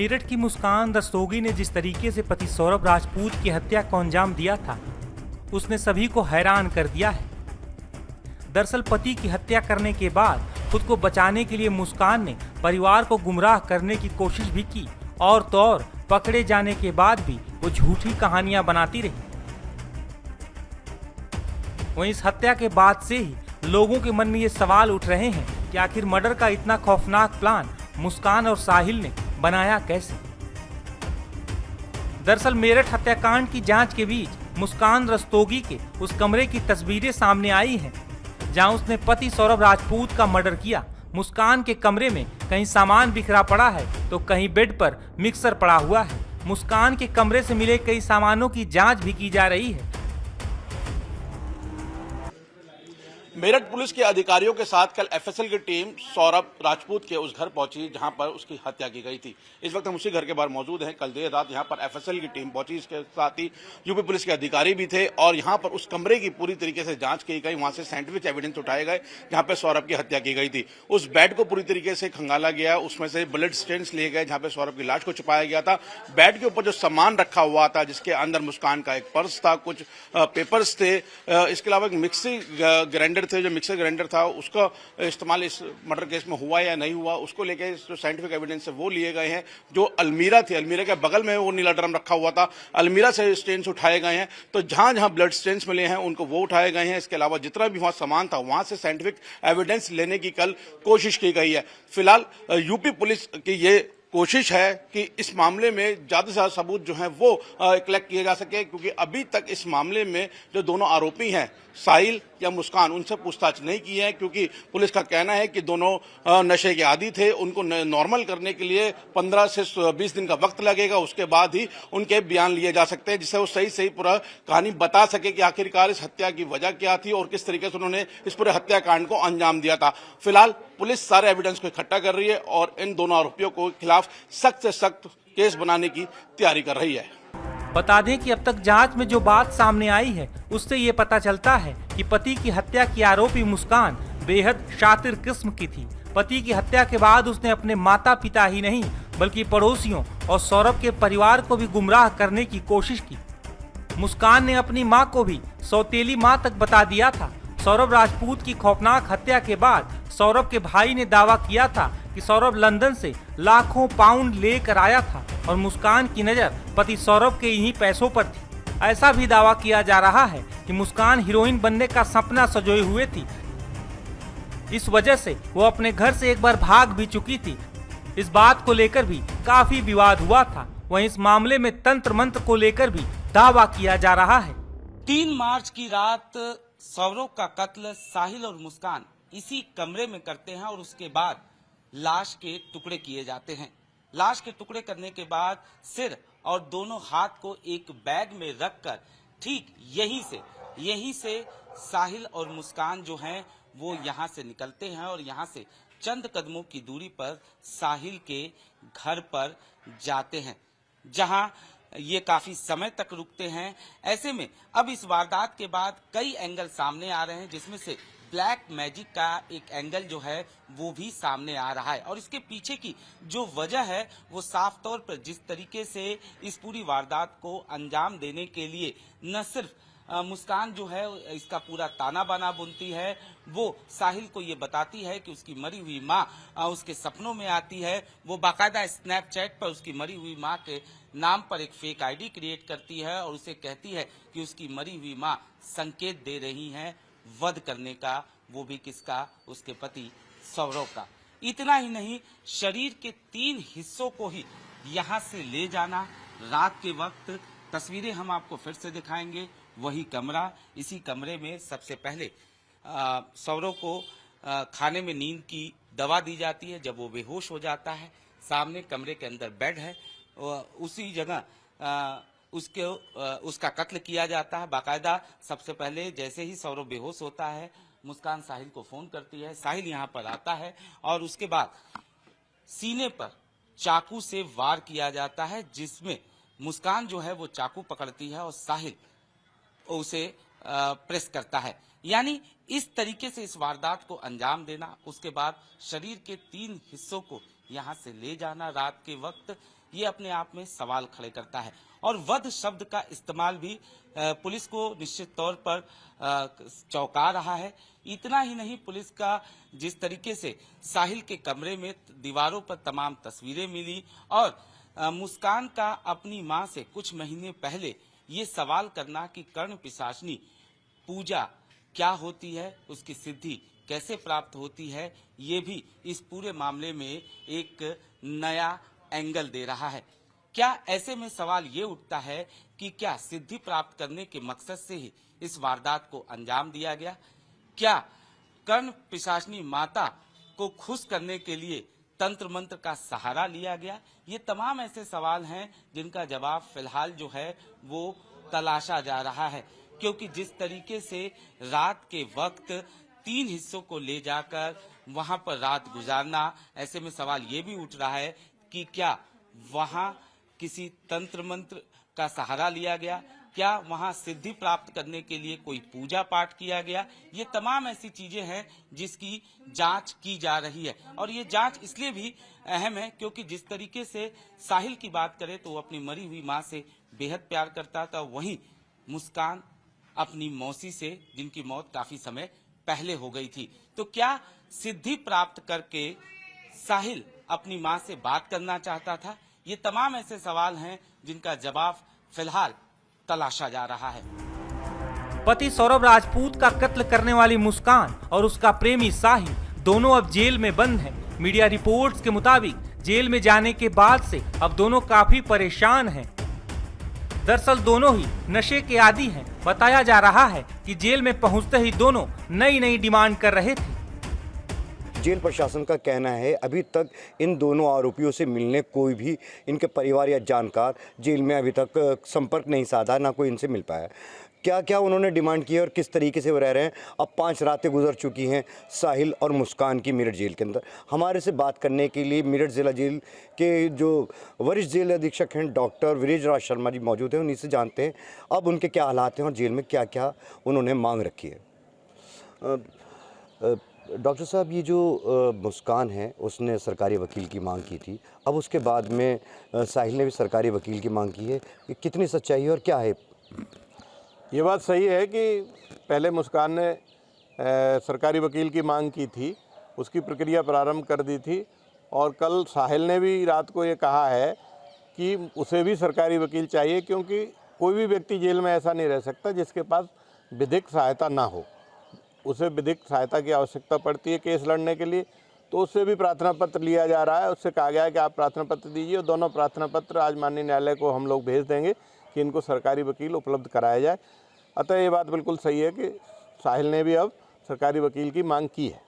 मेरठ की मुस्कान रस्तोगी ने जिस तरीके से पति सौरभ राजपूत की हत्या को अंजाम दिया था, उसने सभी को हैरान कर दिया है। दरअसल पति की हत्या करने के बाद खुद को बचाने के लिए मुस्कान ने परिवार को गुमराह करने की कोशिश भी की और तो और पकड़े जाने के बाद भी वो झूठी कहानियां बनाती रही। वहीं इस हत्या के बाद से ही लोगों के मन में ये सवाल उठ रहे हैं कि आखिर मर्डर का इतना खौफनाक प्लान मुस्कान और साहिल ने बनाया कैसे। दरअसल मेरठ हत्याकांड की जांच के बीच मुस्कान रस्तोगी के उस कमरे की तस्वीरें सामने आई हैं जहां उसने पति सौरभ राजपूत का मर्डर किया। मुस्कान के कमरे में कहीं सामान बिखरा पड़ा है तो कहीं बेड पर मिक्सर पड़ा हुआ है। मुस्कान के कमरे से मिले कई सामानों की जांच भी की जा रही है। मेरठ पुलिस के अधिकारियों के साथ कल एफएसएल की टीम सौरभ राजपूत के उस घर पहुंची जहां पर उसकी हत्या की गई थी। इस वक्त हम उसी घर के बाहर मौजूद हैं। कल देर रात यहां पर एफएसएल की टीम पहुंची, इसके साथ ही यूपी पुलिस के अधिकारी भी थे और यहां पर उस कमरे की पूरी तरीके से जांच की गई। वहां से साइंटिफिक एविडेंस उठाए गए जहां पर सौरभ की हत्या की गई थी। उस बेड को पूरी तरीके से खंगाला गया, उसमें से ब्लड स्टेन्स लिए गए जहां पर सौरभ की लाश को छुपाया गया था। बेड के ऊपर जो सामान रखा हुआ था जिसके अंदर मुस्कान का एक पर्स था, कुछ पेपर्स थे, इसके अलावा एक मिक्सी ग्राइंडर थे, जो मिक्सर ग्राइंडर था उसका इस्तेमाल इस मर्डर केस में हुआ या नहीं हुआ उसको लेकर जो साइंटिफिक एविडेंस है वो लिए गए हैं। जो अलमीरा थी, अलमीरा के बगल में वो नीला ड्रम रखा हुआ था, अलमीरा से स्टेन्स उठाए गए हैं। तो जहां जहां ब्लड स्टेन्स मिले हैं उनको वो उठाए गए हैं। इसके अलावा जितना भी वहां सामान था वहां से साइंटिफिक एविडेंस लेने की कल कोशिश की गई है। फिलहाल यूपी पुलिस की ये कोशिश है कि इस मामले में ज्यादा से ज्यादा सबूत जो हैं वो कलेक्ट किए जा सके, क्योंकि अभी तक इस मामले में जो दोनों आरोपी हैं साहिल या मुस्कान, उनसे पूछताछ नहीं की है, क्योंकि पुलिस का कहना है कि दोनों नशे के आदी थे। उनको नॉर्मल करने के लिए 15 से 20 दिन का वक्त लगेगा, उसके बाद ही उनके बयान लिए जा सकते हैं जिससे वो सही सही पूरा कहानी बता सके कि आखिरकार इस हत्या की वजह क्या थी और किस तरीके से उन्होंने इस पूरे हत्याकांड को अंजाम दिया था। फिलहाल पुलिस सारे एविडेंस को इकट्ठा कर रही है और इन दोनों आरोपियों को खिलाफ सख्त से सख्त केस बनाने की तैयारी कर रही है। बता दें कि अब तक जांच में जो बात सामने आई है उससे ये पता चलता है कि पति की हत्या की आरोपी मुस्कान बेहद शातिर किस्म की थी। पति की हत्या के बाद उसने अपने माता पिता ही नहीं बल्कि पड़ोसियों और सौरभ के परिवार को भी गुमराह करने की कोशिश की। मुस्कान ने अपनी मां को भी सौतेली मां तक बता दिया था। सौरभ राजपूत की खौफनाक हत्या के बाद सौरभ के भाई ने दावा किया था कि सौरभ लंदन से लाखों पाउंड लेकर आया था और मुस्कान की नजर पति सौरभ के इन्हीं पैसों पर थी। ऐसा भी दावा किया जा रहा है कि मुस्कान हीरोइन बनने का सपना संजोए हुए थी। इस वजह से वो अपने घर से एक बार भाग भी चुकी थी। इस बात को लेकर भी काफी विवाद हुआ था। वहीं इस मामले में तंत्र मंत्र को लेकर भी दावा किया जा रहा है। 3 मार्च की रात सौरभ का कत्ल साहिल और मुस्कान इसी कमरे में करते हैं और उसके बाद लाश के टुकड़े किए जाते हैं। लाश के टुकड़े करने के बाद सिर और दोनों हाथ को एक बैग में रखकर ठीक यहीं से साहिल और मुस्कान जो हैं वो यहां से निकलते हैं और यहां से चंद कदमों की दूरी पर साहिल के घर पर जाते हैं, जहां ये काफी समय तक रुकते हैं। ऐसे में अब इस वारदात के बाद कई एंगल सामने आ रहे हैं, जिसमें से ब्लैक मैजिक का एक एंगल जो है वो भी सामने आ रहा है और इसके पीछे की जो वजह है वो साफ तौर पर जिस तरीके से इस पूरी वारदात को अंजाम देने के लिए न सिर्फ मुस्कान जो है इसका पूरा ताना बाना बुनती है, वो साहिल को ये बताती है कि उसकी मरी हुई माँ उसके सपनों में आती है। वो बाकायदा स्नैपचैट पर उसकी मरी हुई माँ के नाम पर एक फेक आईडी क्रिएट करती है और उसे कहती है कि उसकी मरी हुई माँ संकेत दे रही है वध करने का, वो भी किसका, उसके पति सौरभ का। इतना ही नहीं, शरीर के 3 हिस्सों को ही यहाँ से ले जाना। रात के वक्त तस्वीरें हम आपको फिर से दिखाएंगे। वही कमरा, इसी कमरे में सबसे पहले सौरभ को खाने में नींद की दवा दी जाती है। जब वो बेहोश हो जाता है, सामने कमरे के अंदर बेड है, उसी जगह उसका कत्ल किया जाता है। बाकायदा सबसे पहले जैसे ही सौरभ बेहोश होता है, मुस्कान साहिल को फोन करती है। साहिल यहाँ पर आता है और उसके बाद सीने पर चाकू से वार किया जाता है, जिसमें मुस्कान जो है वो चाकू पकड़ती है और साहिल उसे प्रेस करता है। यानी इस तरीके से इस वारदात को अंजाम देना, उसके बाद शरीर के 3 हिस्सों को यहां से ले जाना रात के वक्त, ये अपने आप में सवाल खड़े करता है। और वध शब्द का इस्तेमाल भी पुलिस को निश्चित तौर पर चौंका रहा है। इतना ही नहीं, पुलिस का जिस तरीके से साहिल के कमरे में दीवारों पर तमाम तस्वीरें मिली और मुस्कान का अपनी मां से कुछ महीने पहले ये सवाल करना कि कर्ण पिशाचनी पूजा क्या होती है, उसकी सिद्धि कैसे प्राप्त होती है, ये भी इस पूरे मामले में एक नया एंगल दे रहा है। क्या ऐसे में सवाल ये उठता है कि क्या सिद्धि प्राप्त करने के मकसद से ही इस वारदात को अंजाम दिया गया? क्या कर्ण पिशाचनी माता को खुश करने के लिए तंत्र मंत्र का सहारा लिया गया? ये तमाम ऐसे सवाल हैं जिनका जवाब फिलहाल जो है वो तलाशा जा रहा है, क्योंकि जिस तरीके से रात के वक्त 3 हिस्सों को ले जाकर वहां पर रात गुजारना, ऐसे में सवाल ये भी उठ रहा है कि क्या वहां किसी तंत्र मंत्र का सहारा लिया गया? क्या वहां सिद्धि प्राप्त करने के लिए कोई पूजा पाठ किया गया? ये तमाम ऐसी चीजें हैं जिसकी जांच की जा रही है। और ये जांच इसलिए भी अहम है क्योंकि जिस तरीके से साहिल की बात करें तो वो अपनी मरी हुई मां से बेहद प्यार करता था, वहीं मुस्कान अपनी मौसी से, जिनकी मौत काफी समय पहले हो गई थी। तो क्या सिद्धि प्राप्त करके साहिल अपनी मां से बात करना चाहता था? ये तमाम ऐसे सवाल हैं जिनका जवाब फिलहाल तलाशा जा रहा है। पति सौरभ राजपूत का कत्ल करने वाली मुस्कान और उसका प्रेमी साहिल दोनों अब जेल में बंद हैं। मीडिया रिपोर्ट्स के मुताबिक जेल में जाने के बाद से अब दोनों काफी परेशान हैं। दरअसल दोनों ही नशे के आदी हैं। बताया जा रहा है कि जेल में पहुंचते ही दोनों नई नई डिमांड कर रहे थे। जेल प्रशासन का कहना है अभी तक इन दोनों आरोपियों से मिलने कोई भी इनके परिवार या जानकार जेल में अभी तक संपर्क नहीं साधा, ना कोई इनसे मिल पाया। क्या क्या उन्होंने डिमांड की है और किस तरीके से वो रह रहे हैं, अब 5 रातें गुजर चुकी हैं साहिल और मुस्कान की मेरठ जेल के अंदर। हमारे से बात करने के लिए मेरठ जिला जेल के जो वरिष्ठ जेल अधीक्षक हैं डॉक्टर वीरेंद्र शर्मा जी मौजूद हैं, उन्हीं से जानते हैं अब उनके क्या हालात हैं और जेल में क्या क्या उन्होंने मांग रखी है। डॉक्टर साहब, ये जो मुस्कान है उसने सरकारी वकील की मांग की थी, अब उसके बाद में साहिल ने भी सरकारी वकील की मांग की है, कि कितनी सच्चाई है और क्या है? ये बात सही है कि पहले मुस्कान ने सरकारी वकील की मांग की थी, उसकी प्रक्रिया प्रारंभ कर दी थी और कल साहिल ने भी रात को ये कहा है कि उसे भी सरकारी वकील चाहिए, क्योंकि कोई भी व्यक्ति जेल में ऐसा नहीं रह सकता जिसके पास विधिक सहायता ना हो। उसे विधिक सहायता की आवश्यकता पड़ती है केस लड़ने के लिए, तो उससे भी प्रार्थना पत्र लिया जा रहा है। उससे कहा गया है कि आप प्रार्थना पत्र दीजिए और दोनों प्रार्थना पत्र आज माननीय न्यायालय को हम लोग भेज देंगे कि इनको सरकारी वकील उपलब्ध कराया जाए। अतः ये बात बिल्कुल सही है कि साहिल ने भी अब सरकारी वकील की मांग की है।